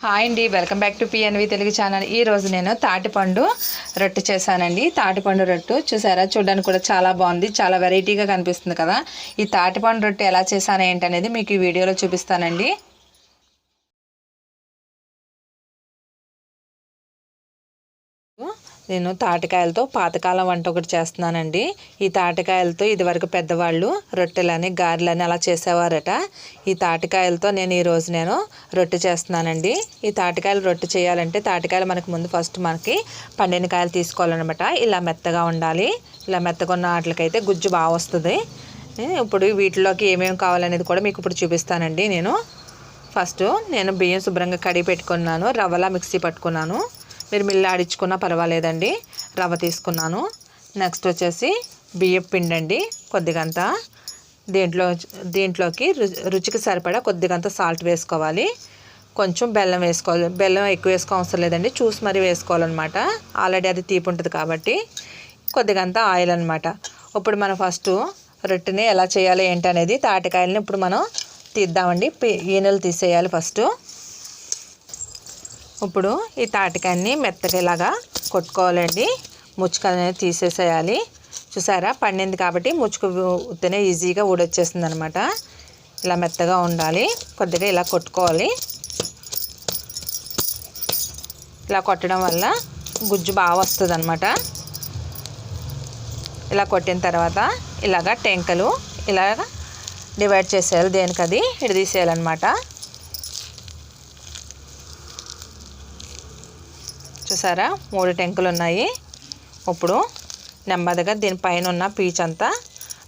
Hi అండి, welcome back to PNV Telugu channel. ఈరోజు నేను తాటిపండు రొట్టె చేశానండి. తాటిపండు రొట్టె చూసారా, చూడడానికి కూడా చాలా బాగుంది, చాలా వెరైటీగా కనిపిస్తుంది కదా. ఈ తాటిపండు రొట్టె ఎలా చేశాను ఏంటనేది మీకు ఈ వీడియోలో చూపిస్తానండి. నేను తాటికాయలతో పాతకాలం వంట ఒకటి చేస్తున్నానండి. ఈ తాటికాయలతో ఇదివరకు పెద్దవాళ్ళు రొట్టెలని గారెలని అలా చేసేవారట. ఈ తాటికాయలతో ఈరోజు నేను రొట్టె చేస్తున్నానండి. ఈ తాటికాయలు రొట్టె చేయాలంటే తాటికాయలు ఫస్ట్ మనకి పండిన కాయలు తీసుకోవాలన్నమాట. ఇలా మెత్తగా ఉండాలి. ఇలా మెత్తగా ఉన్న వాటికైతే గుజ్జు బాగా వస్తుంది. ఇప్పుడు వీటిలోకి ఏమేమి కావాలనేది కూడా మీకు ఇప్పుడు చూపిస్తానండి. ఫస్ట్ బియ్యం శుభ్రంగా కడిగి పెట్టుకున్నాను. రవ్వలా మిక్సీ పట్టుకున్నాను. మీరు మిల్లు ఆడించుకున్నా పర్వాలేదండి. రవ్వ తీసుకున్నాను. నెక్స్ట్ వచ్చేసి బియ్యం పిండి అండి, కొద్దిగంత. దీంట్లోకి రుచికి సరిపడా కొద్దిగంత సాల్ట్ వేసుకోవాలి. కొంచెం బెల్లం వేసుకోవాలి. బెల్లం ఎక్కువ వేసుకోవసరం లేదండి, చూసి మరీ వేసుకోవాలన్నమాట. ఆల్రెడీ అది తీపి ఉంటుంది కాబట్టి. కొద్దిగంత ఆయిల్ అనమాట. ఇప్పుడు మనం ఫస్ట్ రొట్టెని ఎలా చేయాలి ఏంటనేది, తాటికాయలని ఇప్పుడు మనం తీద్దామండి. ఈనెలు తీసేయాలి ఫస్ట్. ఇప్పుడు ఈ తాటికాయని మెత్తగా ఇలాగా కొట్టుకోవాలండి. ముచ్చుక అనేది తీసేసేయాలి. చూసారా, పండింది కాబట్టి ముచ్చుకు ఉత్తనే ఈజీగా ఊడొచ్చేస్తుంది అనమాట. ఇలా మెత్తగా ఉండాలి. కొద్దిగా ఇలా కొట్టుకోవాలి. ఇలా కొట్టడం వల్ల గుజ్జు బాగా వస్తుంది అనమాట. ఇలా కొట్టిన తర్వాత ఇలాగ టెంకలు ఇలాగ డివైడ్ చేసేయాలి. దేనికది ఇటు తీసేయాలన్నమాట. చూసారా, 3 టెంకులు ఉన్నాయి. ఇప్పుడు నెమ్మదిగా దీనిపైన ఉన్న పీచ్ అంతా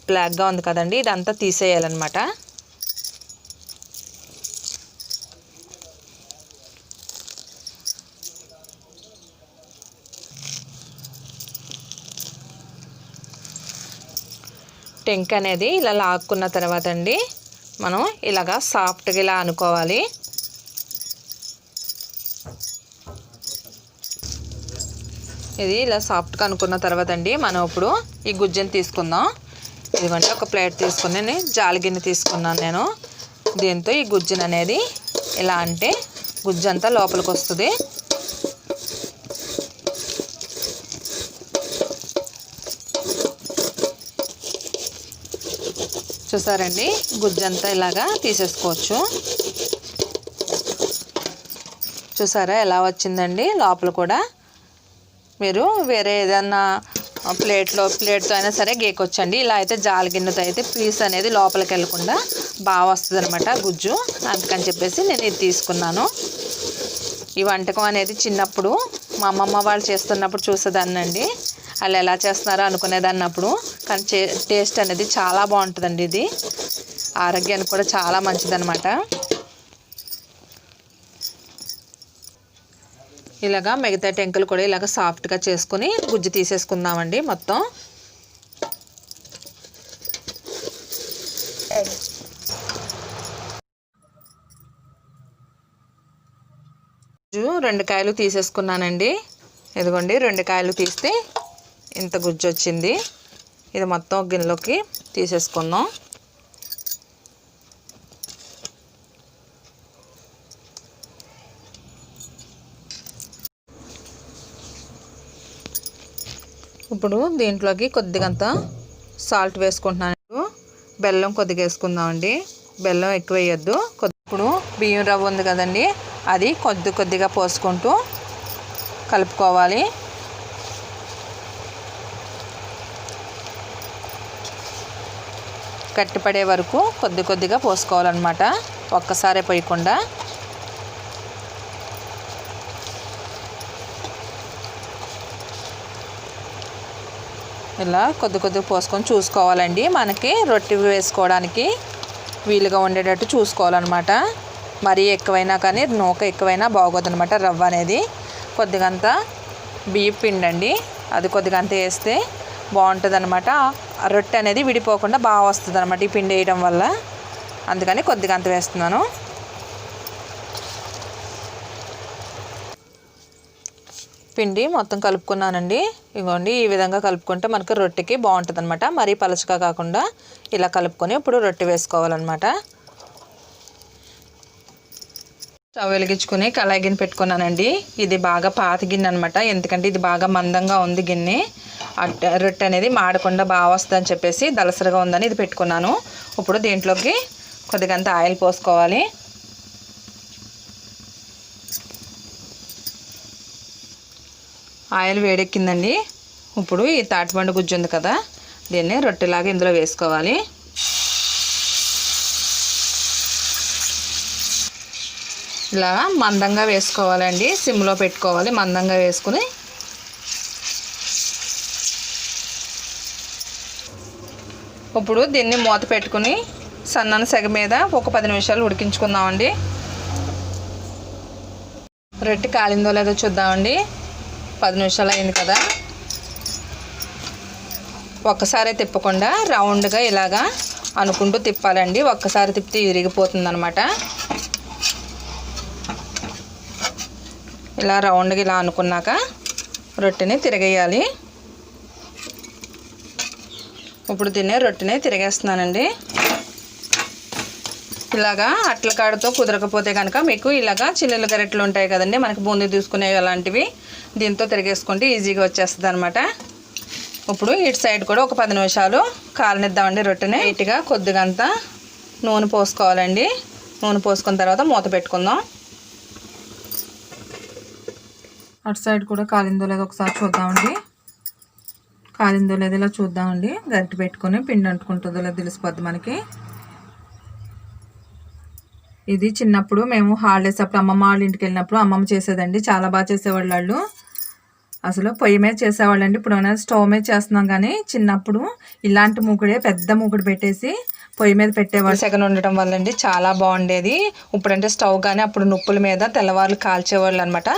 బ్లాక్గా ఉంది కదండి, ఇదంతా తీసేయాలన్నమాట. టెంక్ అనేది ఇలా లాక్కున్న తర్వాత అండి మనం ఇలాగా సాఫ్ట్గా ఇలా అనుకోవాలి. ఇది ఇలా సాఫ్ట్గా అనుకున్న తర్వాత అండి మనం ఇప్పుడు ఈ గుజ్జుని తీసుకుందాం. ఇదిగోండి, ఒక ప్లేట్ తీసుకుని జాలి గిన్నె తీసుకున్నాను నేను. దీంతో ఈ గుజ్జుని అనేది ఇలా అంటే గుజ్జు అంతా లోపలికి వస్తుంది. చూసారండి, గుజ్జు అంతా ఇలాగా తీసేసుకోవచ్చు. చూసారా ఎలా వచ్చిందండి. లోపల కూడా మీరు వేరే ఏదన్నా ప్లేట్తో అయినా సరే గీకొచ్చండి. ఇలా అయితే జాలి గిన్నెతో అయితే పీస్ అనేది లోపలికి వెళ్ళకుండా బాగా వస్తుంది అనమాట గుజ్జు. అందుకని చెప్పేసి నేను ఇది తీసుకున్నాను. ఈ వంటకం అనేది చిన్నప్పుడు మా అమ్మమ్మ వాళ్ళు చేస్తున్నప్పుడు చూసేదాన్నండి. వాళ్ళు ఎలా చేస్తున్నారో అనుకునేదాన్ని అప్పుడు. కానీ టేస్ట్ అనేది చాలా బాగుంటుందండి. ఇది ఆరోగ్యానికి కూడా చాలా మంచిదన్నమాట. ఇలాగా మిగతా టెంకులు కూడా ఇలాగ సాఫ్ట్గా చేసుకుని గుజ్జు తీసేసుకుందామండి మొత్తం. గుజ్జు 2 కాయలు తీసేసుకున్నానండి. ఇదిగోండి, 2 కాయలు తీస్తే ఇంత గుజ్జు వచ్చింది. ఇది మొత్తం గిన్నెలోకి తీసేసుకుందాం. ఇప్పుడు దీంట్లోకి కొద్దిగంత సాల్ట్ వేసుకుంటున్నాను. బెల్లం కొద్దిగా వేసుకుందామండి. బెల్లం ఎక్కువ వేయద్దు. ఇప్పుడు బియ్యం రవ్వ ఉంది కదండి, అది కొద్దిగా పోసుకుంటూ కలుపుకోవాలి. గట్టిపడే వరకు కొద్దిగా పోసుకోవాలన్నమాట, ఒక్కసారే పోయకుండా. ఇలా కొద్దిగా పోసుకొని చూసుకోవాలండి. మనకి రొట్టె వేసుకోవడానికి వీలుగా ఉండేటట్టు చూసుకోవాలన్నమాట. మరీ ఎక్కువైనా కానీ నూక ఎక్కువైనా బాగోదన్నమాట. రవ్వ అనేది కొద్దిగంత బియ్యం పిండి అండి, అది కొద్దిగంత వేస్తే బాగుంటుంది అనమాట. రొట్టె అనేది విడిపోకుండా బాగా వస్తుంది అనమాట ఈ పిండి వేయడం వల్ల. అందుకని కొద్దిగంత వేస్తున్నాను. పిండి మొత్తం కలుపుకున్నానండి. ఇగోండి, ఈ విధంగా కలుపుకుంటే మనకు రొట్టెకి బాగుంటుంది అనమాట. మరీ పలచగా కాకుండా ఇలా కలుపుకొని ఇప్పుడు రొట్టె వేసుకోవాలన్నమాట. స్టవ్ వెలిగించుకుని కళాయి గిన్నె పెట్టుకున్నానండి. ఇది బాగా పాత గిన్నె అనమాట, ఎందుకంటే ఇది బాగా మందంగా ఉంది గిన్నె. రొట్టె అనేది మాడకుండా బాగా వస్తుందని చెప్పేసి దలసరిగా ఉందని ఇది పెట్టుకున్నాను. ఇప్పుడు దీంట్లోకి కొద్దిగంత ఆయిల్ పోసుకోవాలి. ఆయిల్ వేడెక్కిందండి. ఇప్పుడు ఈ తాటిపండు గుజ్జు ఉంది కదా, దీన్ని రొట్టెలాగా ఇందులో వేసుకోవాలి. ఇలా మందంగా వేసుకోవాలండి, సిమ్లో పెట్టుకోవాలి. మందంగా వేసుకుని ఇప్పుడు దీన్ని మూత పెట్టుకుని సన్నని సెగ మీద ఒక 10 నిమిషాలు ఉడికించుకుందామండి. రొట్టె కాలిందో లేదో చూద్దామండి. 10 నిమిషాలు అయింది కదా. ఒక్కసారి తిప్పకుండా రౌండ్గా ఇలాగా అనుకుంటూ తిప్పాలండి. ఒక్కసారి తిప్పితే విరిగిపోతుంది అనమాట. ఇలా రౌండ్గా ఇలా అనుకున్నాక రొట్టెని తిరగేయాలి. ఇప్పుడు దీన్ని రొట్టెని తిరగేస్తున్నానండి. ఇలాగా అట్ల కాడతో కుదరకపోతే కనుక మీకు ఇలాగా చిల్లుల గరెట్లు ఉంటాయి కదండి, మనకి బూందీ తీసుకునే అలాంటివి, దీంతో తిరిగేసుకుంటే ఈజీగా వచ్చేస్తుంది అనమాట. ఇప్పుడు ఇటు సైడ్ కూడా ఒక 10 నిమిషాలు కాలనిద్దామండి రొట్టెని. నీట్గా కొద్దిగంత నూనె పోసుకోవాలండి. నూనె పోసుకున్న తర్వాత మూత పెట్టుకుందాం. అటు సైడ్ కూడా కాలిందో లేదో ఒకసారి చూద్దామండి. కాలిందో లేదో ఇలా చూద్దామండి. గరిటె పెట్టుకొని పిండి అంటుకుంటుందో లేదో తెలిసిపోద్ది మనకి. ఇది చిన్నప్పుడు మేము హాలిడేస్ అప్పుడు అమ్మమ్మ వాళ్ళ ఇంటికి వెళ్ళినప్పుడు అమ్మమ్మ చేసేదండి. చాలా బాగా చేసేవాళ్ళు వాళ్ళు. అసలు పొయ్యి మీద చేసేవాళ్ళండి. ఇప్పుడు అనేది స్టవ్ మీద చేస్తున్నాం, కానీ చిన్నప్పుడు ఇలాంటి మూకుడే పెద్ద మూకుడు పెట్టేసి పొయ్యి మీద పెట్టేవాళ్ళు. సెగన్ ఉండటం వల్ల అండి చాలా బాగుండేది. ఇప్పుడంటే స్టవ్ కానీ అప్పుడు నుప్పుల మీద తెల్లవారులు కాల్చేవాళ్ళు అనమాట.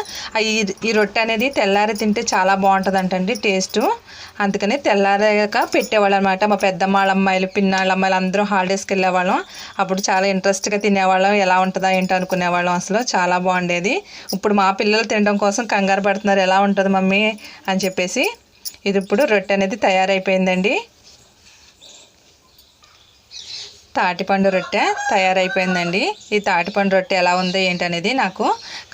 ఈ రొట్టె అనేది తెల్లారి తింటే చాలా బాగుంటుంది అంటండి టేస్ట్. అందుకని తెల్లారాక పెట్టేవాళ్ళు అనమాట. మా పెద్దమ్మ వాళ్ళ అమ్మాయిలు, పిన్నాళ్ళ అమ్మాయిలు అందరూ హాలిడేస్కి వెళ్ళేవాళ్ళం. అప్పుడు చాలా ఇంట్రెస్ట్గా తినేవాళ్ళం. ఎలా ఉంటుందా ఏంటో అనుకునేవాళ్ళం. అసలు చాలా బాగుండేది. ఇప్పుడు మా పిల్లలు తినడం కోసం కంగారు పడుతున్నారు, ఎలా ఉంటుంది మమ్మీ అని చెప్పేసి. ఇది ఇప్పుడు రొట్టె అనేది తయారైపోయిందండి. తాటిపండు రొట్టె తయారైపోయిందండి. ఈ తాటిపండు రొట్టె ఎలా ఉందో ఏంటనేది నాకు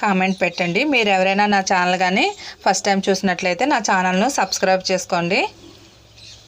కామెంట్ పెట్టండి. మీరు ఎవరైనా నా ఛానల్ కానీ ఫస్ట్ టైం చూసినట్లయితే నా ఛానల్ను సబ్స్క్రైబ్ చేసుకోండి.